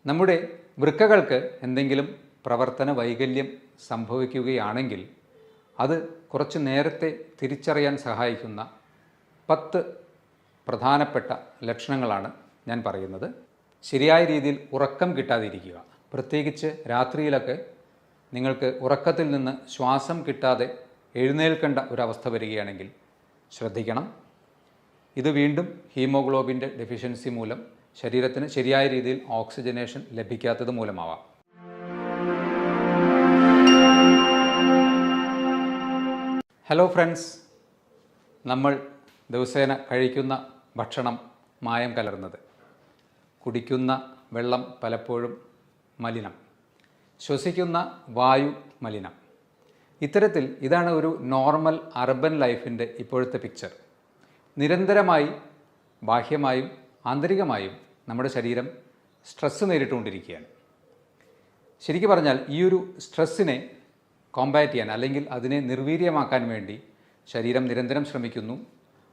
നമ്മുടെ വൃക്കകൾക്ക് എന്തെങ്കിലും പ്രവർത്തന വൈകല്യം സംഭവിക്കുകയാണെങ്കിൽ അത് കുറച്ച് നേരത്തെ തിരിച്ചറിയാൻ സഹായിക്കുന്ന 10 പ്രധാനപ്പെട്ട ലക്ഷണങ്ങളാണ് ഞാൻ പറയുന്നത്. ശരിയായ രീതിയിൽ ഉറക്കം കിട്ടാതിരിക്കുക, പ്രത്യേകിച്ച് രാത്രിയിലൊക്കെ നിങ്ങൾക്ക് ഉറക്കത്തിൽ നിന്ന് ശ്വാസം കിട്ടാതെ എഴുന്നേൽക്കേണ്ട ഒരവസ്ഥ വരികയാണെങ്കിൽ ശ്രദ്ധിക്കണം. ഇത് വീണ്ടും ഹീമോഗ്ലോബിൻ്റെ ഡെഫിഷ്യൻസി മൂലം ശരീരത്തിന് ശരിയായ രീതിയിൽ ഓക്സിജനേഷൻ ലഭിക്കാത്തത് മൂലമാവാം. ഹലോ ഫ്രണ്ട്സ്, നമ്മൾ ദിവസേന കഴിക്കുന്ന ഭക്ഷണം മായം കലർന്നത്, കുടിക്കുന്ന വെള്ളം പലപ്പോഴും മലിനം, ശ്വസിക്കുന്ന വായു മലിനം. ഇത്തരത്തിൽ ഇതാണ് ഒരു നോർമൽ അർബൻ ലൈഫിൻ്റെ ഇപ്പോഴത്തെ പിക്ചർ. നിരന്തരമായി ബാഹ്യമായും ആന്തരികമായും നമ്മുടെ ശരീരം സ്ട്രെസ്സ് നേരിട്ടുകൊണ്ടിരിക്കുകയാണ്. ശരിക്കും പറഞ്ഞാൽ ഈ ഒരു സ്ട്രെസ്സിനെ കോമ്പാറ്റ് ചെയ്യാൻ അല്ലെങ്കിൽ അതിനെ നിർവീര്യമാക്കാൻ വേണ്ടി ശരീരം നിരന്തരം ശ്രമിക്കുന്നു.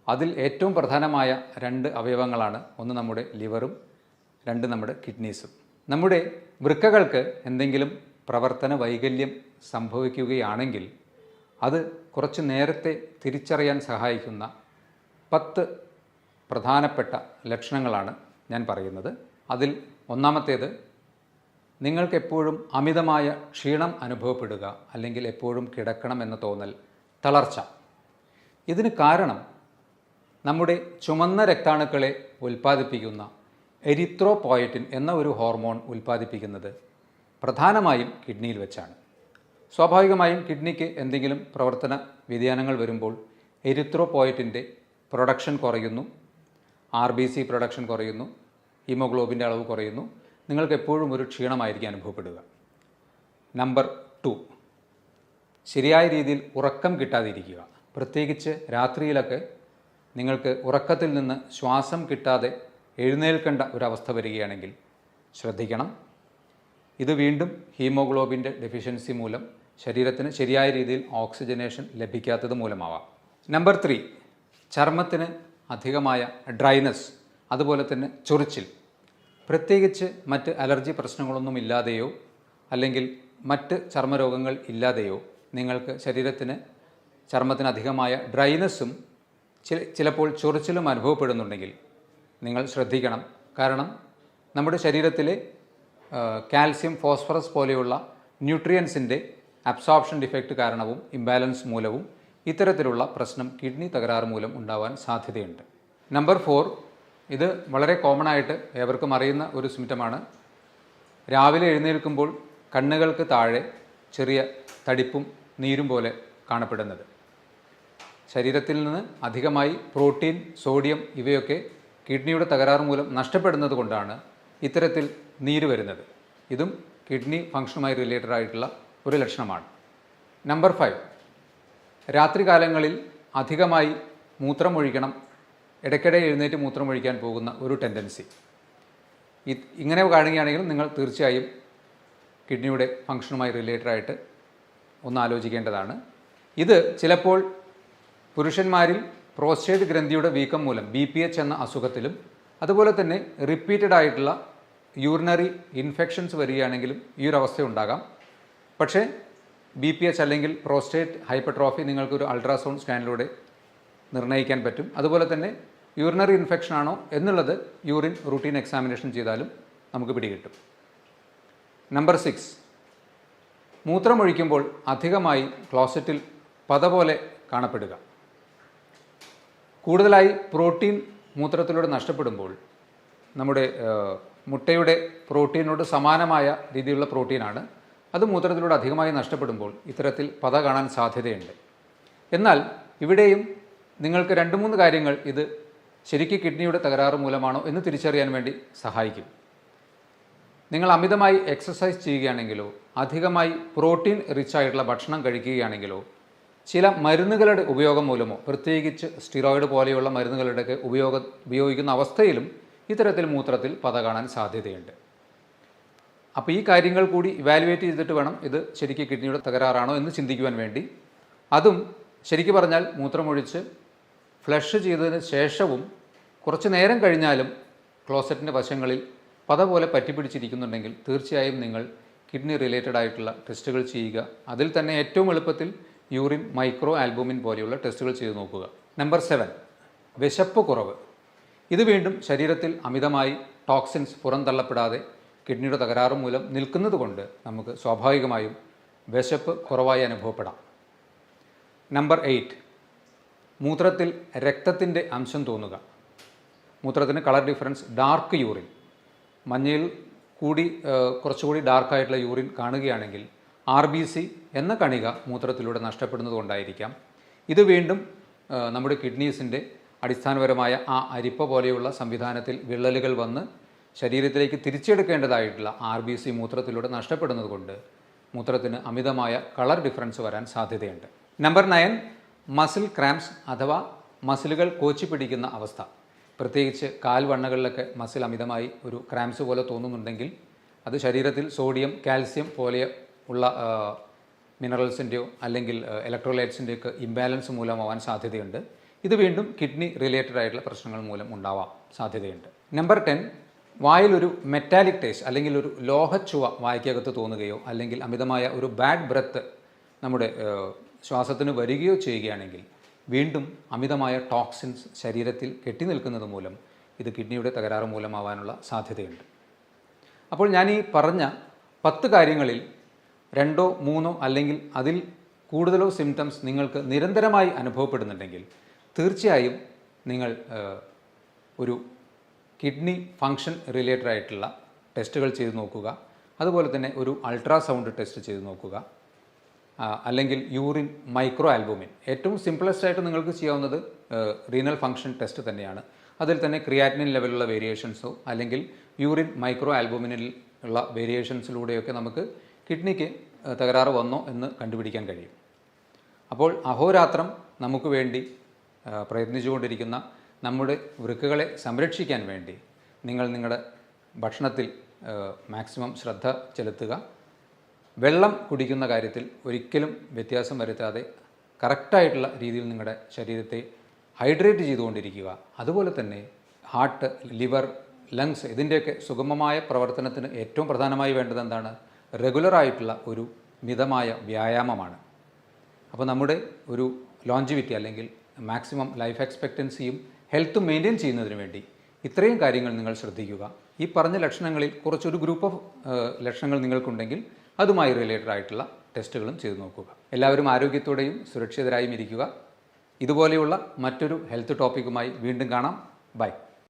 അതിൽ ഏറ്റവും പ്രധാനമായ 2 അവയവങ്ങളാണ്, ഒന്ന് നമ്മുടെ ലിവറും 2 നമ്മുടെ കിഡ്നീസും. നമ്മുടെ വൃക്കകൾക്ക് എന്തെങ്കിലും പ്രവർത്തന വൈകല്യം സംഭവിക്കുകയാണെങ്കിൽ അത് കുറച്ച് നേരത്തെ തിരിച്ചറിയാൻ സഹായിക്കുന്ന 10 പ്രധാനപ്പെട്ട ലക്ഷണങ്ങളാണ് ഞാൻ പറയുന്നത്. അതിൽ ഒന്നാമത്തേത്, നിങ്ങൾക്കെപ്പോഴും അമിതമായ ക്ഷീണം അനുഭവപ്പെടുക, അല്ലെങ്കിൽ എപ്പോഴും കിടക്കണം എന്ന തോന്നൽ, തളർച്ച. ഇതിന് കാരണം നമ്മുടെ ചുമന്ന രക്താണുക്കളെ ഉൽപ്പാദിപ്പിക്കുന്ന എരിത്രോപോയറ്റിൻ എന്ന ഒരു ഹോർമോൺ ഉൽപ്പാദിപ്പിക്കുന്നത് പ്രധാനമായും കിഡ്നിയിൽ വെച്ചാണ്. സ്വാഭാവികമായും കിഡ്നിക്ക് എന്തെങ്കിലും പ്രവർത്തന വ്യതിയാനങ്ങൾ വരുമ്പോൾ എരിത്രോപോയറ്റിൻ്റെ പ്രൊഡക്ഷൻ കുറയുന്നു, RBC പ്രൊഡക്ഷൻ കുറയുന്നു, ഹീമോഗ്ലോബിൻ്റെ അളവ് കുറയുന്നു. നിങ്ങൾക്ക് എപ്പോഴും ഒരു ക്ഷീണമായിരിക്കും അനുഭവപ്പെടുക. നമ്പർ 2, ശരിയായ രീതിയിൽ ഉറക്കം കിട്ടാതിരിക്കുക, പ്രത്യേകിച്ച് രാത്രിയിലൊക്കെ നിങ്ങൾക്ക് ഉറക്കത്തിൽ നിന്ന് ശ്വാസം കിട്ടാതെ എഴുന്നേൽക്കേണ്ട ഒരവസ്ഥ വരികയാണെങ്കിൽ ശ്രദ്ധിക്കണം. ഇത് വീണ്ടും ഹീമോഗ്ലോബിൻ്റെ ഡെഫിഷ്യൻസി മൂലം ശരീരത്തിന് ശരിയായ രീതിയിൽ ഓക്സിജനേഷൻ ലഭിക്കാത്തത് മൂലമാവാം. നമ്പർ 3, ചർമ്മത്തിന് അധികമായ ഡ്രൈനസ്, അതുപോലെ തന്നെ ചൊറിച്ചിൽ. പ്രത്യേകിച്ച് മറ്റ് അലർജി പ്രശ്നങ്ങളൊന്നും ഇല്ലാതെയോ അല്ലെങ്കിൽ മറ്റ് ചർമ്മരോഗങ്ങൾ ഇല്ലാതെയോ നിങ്ങൾക്ക് ചർമ്മത്തിന് അധികമായ ഡ്രൈനസ്സും ചിലപ്പോൾ ചൊറിച്ചിലും അനുഭവപ്പെടുന്നുണ്ടെങ്കിൽ നിങ്ങൾ ശ്രദ്ധിക്കണം. കാരണം നമ്മുടെ ശരീരത്തിലെ കാൽസ്യം, ഫോസ്ഫറസ് പോലെയുള്ള ന്യൂട്രിയൻസിൻ്റെ അബ്സോർപ്ഷൻ ഡിഫക്റ്റ് കാരണവും ഇംബാലൻസ് മൂലവും ഇത്തരത്തിലുള്ള പ്രശ്നം കിഡ്നി തകരാറ് മൂലം ഉണ്ടാവാൻ സാധ്യതയുണ്ട്. നമ്പർ 4, ഇത് വളരെ കോമൺ ആയിട്ട് ഏവർക്കും അറിയുന്ന ഒരു സിംറ്റമാണ്. രാവിലെ എഴുന്നേൽക്കുമ്പോൾ കണ്ണുകൾക്ക് താഴെ ചെറിയ തടിപ്പും നീരും പോലെ കാണപ്പെടുന്നത്. ശരീരത്തിൽ നിന്ന് അധികമായി പ്രോട്ടീൻ, സോഡിയം ഇവയൊക്കെ കിഡ്നിയുടെ തകരാറ് മൂലം നഷ്ടപ്പെടുന്നത് കൊണ്ടാണ് ഇത്തരത്തിൽ നീര് വരുന്നത്. ഇതും കിഡ്നി ഫംഗ്ഷനുമായി റിലേറ്റഡ് ആയിട്ടുള്ള ഒരു ലക്ഷണമാണ്. നമ്പർ 5, രാത്രികാലങ്ങളിൽ അധികമായി മൂത്രമൊഴിക്കണം, ഇടയ്ക്കിടെ എഴുന്നേറ്റ് മൂത്രമൊഴിക്കാൻ പോകുന്ന ഒരു ടെൻഡൻസി. ഇങ്ങനെ കാണുകയാണെങ്കിൽ നിങ്ങൾ തീർച്ചയായും കിഡ്നിയുടെ ഫംഗ്ഷനുമായി റിലേറ്റഡ് ആയിട്ട് ഒന്ന് ആലോചിക്കേണ്ടതാണ്. ഇത് ചിലപ്പോൾ പുരുഷന്മാരിൽ പ്രോസ്റ്റേറ്റ് ഗ്രന്ഥിയുടെ വീക്കം മൂലം BPH എന്ന അസുഖത്തിലും, അതുപോലെ തന്നെ റിപ്പീറ്റഡ് ആയിട്ടുള്ള യൂറിനറി ഇൻഫെക്ഷൻസ് വരികയാണെങ്കിലും ഈ ഒരു അവസ്ഥ ഉണ്ടാകാം. പക്ഷേ BPH അല്ലെങ്കിൽ പ്രോസ്റ്റേറ്റ് ഹൈപ്പർട്രോഫി നിങ്ങൾക്കൊരു അൾട്രാസൗണ്ട് സ്കാനിലൂടെ നിർണ്ണയിക്കാൻ പറ്റും. അതുപോലെ തന്നെ യൂറിനറി ഇൻഫെക്ഷൻ ആണോ എന്നുള്ളത് യൂറിൻ റൂട്ടീൻ എക്സാമിനേഷൻ ചെയ്താലും നമുക്ക് പിടികിട്ടും. നമ്പർ 6, മൂത്രമൊഴിക്കുമ്പോൾ അധികമായി ക്ലോസറ്റിൽ പത പോലെ കാണപ്പെടുക. കൂടുതലായി പ്രോട്ടീൻ മൂത്രത്തിലൂടെ നഷ്ടപ്പെടുമ്പോൾ, നമ്മുടെ മുട്ടയുടെ പ്രോട്ടീനോട് സമാനമായ രീതിയിലുള്ള പ്രോട്ടീനാണ്, അത് മൂത്രത്തിലൂടെ അധികമായി നഷ്ടപ്പെടുമ്പോൾ ഇത്തരത്തിൽ പത കാണാൻ സാധ്യതയുണ്ട്. എന്നാൽ ഇവിടെയും നിങ്ങൾക്ക് 2-3 കാര്യങ്ങൾ ഇത് ശരിക്കും കിഡ്നിയുടെ തകരാറ് മൂലമാണോ എന്ന് തിരിച്ചറിയാൻ വേണ്ടി സഹായിക്കും. നിങ്ങൾ അമിതമായി എക്സസൈസ് ചെയ്യുകയാണെങ്കിലോ അധികമായി പ്രോട്ടീൻ റിച്ച് ആയിട്ടുള്ള ഭക്ഷണം കഴിക്കുകയാണെങ്കിലോ ചില മരുന്നുകളുടെ ഉപയോഗം മൂലമോ, പ്രത്യേകിച്ച് സ്റ്റിറോയിഡ് പോലെയുള്ള മരുന്നുകളുടെയൊക്കെ ഉപയോഗിക്കുന്ന അവസ്ഥയിലും ഇത്തരത്തിൽ മൂത്രത്തിൽ പത കാണാൻ സാധ്യതയുണ്ട്. അപ്പോൾ ഈ കാര്യങ്ങൾ കൂടി ഇവാലുവേറ്റ് ചെയ്തിട്ട് വേണം ഇത് ശരിക്കും കിഡ്നിയുടെ തകരാറാണോ എന്ന് ചിന്തിക്കുവാൻ വേണ്ടി. അതും ശരിക്കും പറഞ്ഞാൽ മൂത്രമൊഴിച്ച് ഫ്ലഷ് ചെയ്തതിന് ശേഷവും കുറച്ച് നേരം കഴിഞ്ഞാലും ക്ലോസറ്റിൻ്റെ വശങ്ങളിൽ പത പോലെ പറ്റിപ്പിടിച്ചിരിക്കുന്നുണ്ടെങ്കിൽ തീർച്ചയായും നിങ്ങൾ കിഡ്നി റിലേറ്റഡ് ആയിട്ടുള്ള ടെസ്റ്റുകൾ ചെയ്യുക. അതിൽ തന്നെ ഏറ്റവും എളുപ്പത്തിൽ യൂറിൻ മൈക്രോ ആൽബുമിൻ പോലെയുള്ള ടെസ്റ്റുകൾ ചെയ്തു നോക്കുക. നമ്പർ 7, വിശപ്പ് കുറവ്. ഇത് വീണ്ടും ശരീരത്തിൽ അമിതമായി ടോക്സിൻസ് പുറന്തള്ളപ്പെടാതെ കിഡ്നിയുടെ തകരാറ് മൂലം നിൽക്കുന്നത് കൊണ്ട് നമുക്ക് സ്വാഭാവികമായും വിശപ്പ് കുറവായി അനുഭവപ്പെടാം. നമ്പർ 8, മൂത്രത്തിൽ രക്തത്തിൻ്റെ അംശം തോന്നുക. മൂത്രത്തിന് കളർ ഡിഫറൻസ്, ഡാർക്ക് യൂറിൻ, മഞ്ഞയിൽ കൂടി കുറച്ചുകൂടി ഡാർക്കായിട്ടുള്ള യൂറിൻ കാണുകയാണെങ്കിൽ RBC എന്ന കണിക മൂത്രത്തിലൂടെ നഷ്ടപ്പെടുന്നത് കൊണ്ടായിരിക്കാം. ഇത് വീണ്ടും നമ്മുടെ കിഡ്നീസിൻ്റെ അടിസ്ഥാനപരമായ ആ അരിപ്പ പോലെയുള്ള സംവിധാനത്തിൽ വിള്ളലുകൾ വന്ന് ശരീരത്തിലേക്ക് തിരിച്ചെടുക്കേണ്ടതായിട്ടുള്ള RBC മൂത്രത്തിലൂടെ നഷ്ടപ്പെടുന്നത് കൊണ്ട് മൂത്രത്തിന് അമിതമായ കളർ ഡിഫറൻസ് വരാൻ സാധ്യതയുണ്ട്. നമ്പർ 9, മസിൽ ക്രാംസ് അഥവാ മസിലുകൾ കോച്ചി പിടിക്കുന്ന അവസ്ഥ. പ്രത്യേകിച്ച് കാൽവണ്ണകളിലൊക്കെ മസിൽ അമിതമായി ഒരു ക്രാംസ് പോലെ തോന്നുന്നുണ്ടെങ്കിൽ അത് ശരീരത്തിൽ സോഡിയം, കാൽസ്യം പോലെ ഉള്ള മിനറൽസിൻ്റെയോ അല്ലെങ്കിൽ ഇലക്ട്രോലൈറ്റ്സിൻ്റെയൊക്കെ ഇംബാലൻസ് മൂലമാവാൻ സാധ്യതയുണ്ട്. ഇത് വീണ്ടും കിഡ്നി റിലേറ്റഡ് ആയിട്ടുള്ള പ്രശ്നങ്ങൾ മൂലം ഉണ്ടാവാൻ സാധ്യതയുണ്ട്. നമ്പർ 10, വായിലൊരു മെറ്റാലിക് ടേസ്റ്റ് അല്ലെങ്കിൽ ഒരു ലോഹച്ചുവ വായ്ക്കകത്ത് തോന്നുകയോ അല്ലെങ്കിൽ അമിതമായ ഒരു ബാഡ് ബ്രെത്ത് നമ്മുടെ ശ്വാസത്തിന് വരികയോ ചെയ്യുകയാണെങ്കിൽ വീണ്ടും അമിതമായ ടോക്സിൻസ് ശരീരത്തിൽ കെട്ടിനിൽക്കുന്നത് മൂലം ഇത് കിഡ്നിയുടെ തകരാറ് മൂലമാവാനുള്ള സാധ്യതയുണ്ട്. അപ്പോൾ ഞാൻ ഈ പറഞ്ഞ 10 കാര്യങ്ങളിൽ 2 3 അല്ലെങ്കിൽ അതിൽ കൂടുതലോ സിംറ്റംസ് നിങ്ങൾക്ക് നിരന്തരമായി അനുഭവപ്പെടുന്നുണ്ടെങ്കിൽ തീർച്ചയായും നിങ്ങൾ ഒരു കിഡ്നി ഫങ്ഷൻ റിലേറ്റഡ് ആയിട്ടുള്ള ടെസ്റ്റുകൾ ചെയ്ത് നോക്കുക. അതുപോലെ തന്നെ ഒരു അൾട്രാസൗണ്ട് ടെസ്റ്റ് ചെയ്ത് നോക്കുക. അല്ലെങ്കിൽ യൂറിൻ മൈക്രോ ആൽബുമിൻ, ഏറ്റവും സിംപിളസ്റ്റ് ആയിട്ട് നിങ്ങൾക്ക് ചെയ്യാവുന്നത് റീനൽ ഫങ്ഷൻ ടെസ്റ്റ് തന്നെയാണ്. അതിൽ തന്നെ ക്രിയാറ്റിനിൻ ലെവലുള്ള വേരിയേഷൻസോ അല്ലെങ്കിൽ യൂറിൻ മൈക്രോ ആൽബുമിനിൽ ഉള്ള വേരിയേഷൻസിലൂടെയൊക്കെ നമുക്ക് കിഡ്നിക്ക് തകരാറ് വന്നോ എന്ന് കണ്ടുപിടിക്കാൻ കഴിയും. അപ്പോൾ അഹോരാത്രം നമുക്ക് വേണ്ടി പ്രയത്നിച്ചുകൊണ്ടിരിക്കുന്ന നമ്മുടെ വൃക്കകളെ സംരക്ഷിക്കാൻ വേണ്ടി നിങ്ങൾ നിങ്ങളുടെ ഭക്ഷണത്തിൽ മാക്സിമം ശ്രദ്ധ ചെലുത്തുക. വെള്ളം കുടിക്കുന്ന കാര്യത്തിൽ ഒരിക്കലും വ്യത്യാസം വരുത്താതെ കറക്റ്റായിട്ടുള്ള രീതിയിൽ നിങ്ങളുടെ ശരീരത്തെ ഹൈഡ്രേറ്റ് ചെയ്തുകൊണ്ടിരിക്കുക. അതുപോലെ തന്നെ ഹാർട്ട്, ലിവർ, ലങ്സ് ഇതിൻ്റെയൊക്കെ സുഗമമായ പ്രവർത്തനത്തിന് ഏറ്റവും പ്രധാനമായി വേണ്ടത് എന്താണ്? റെഗുലറായിട്ടുള്ള ഒരു മിതമായ വ്യായാമമാണ്. അപ്പോൾ നമ്മുടെ ഒരു ലോഞ്ചിവിറ്റി അല്ലെങ്കിൽ മാക്സിമം ലൈഫ് എക്സ്പെക്റ്റൻസിയും ഹെൽത്തും മെയിൻറ്റെയിൻ ചെയ്യുന്നതിന് വേണ്ടി ഇത്രയും കാര്യങ്ങൾ നിങ്ങൾ ശ്രദ്ധിക്കുക. ഈ പറഞ്ഞ ലക്ഷണങ്ങളിൽ കുറച്ചൊരു ഗ്രൂപ്പ് ഓഫ് ലക്ഷണങ്ങൾ നിങ്ങൾക്കുണ്ടെങ്കിൽ അതുമായി റിലേറ്റഡ് ആയിട്ടുള്ള ടെസ്റ്റുകളും ചെയ്തു നോക്കുക. എല്ലാവരും ആരോഗ്യത്തോടെയും സുരക്ഷിതരായും ഇരിക്കുക. ഇതുപോലെയുള്ള മറ്റൊരു ഹെൽത്ത് ടോപ്പിക്കുമായി വീണ്ടും കാണാം. ബൈ.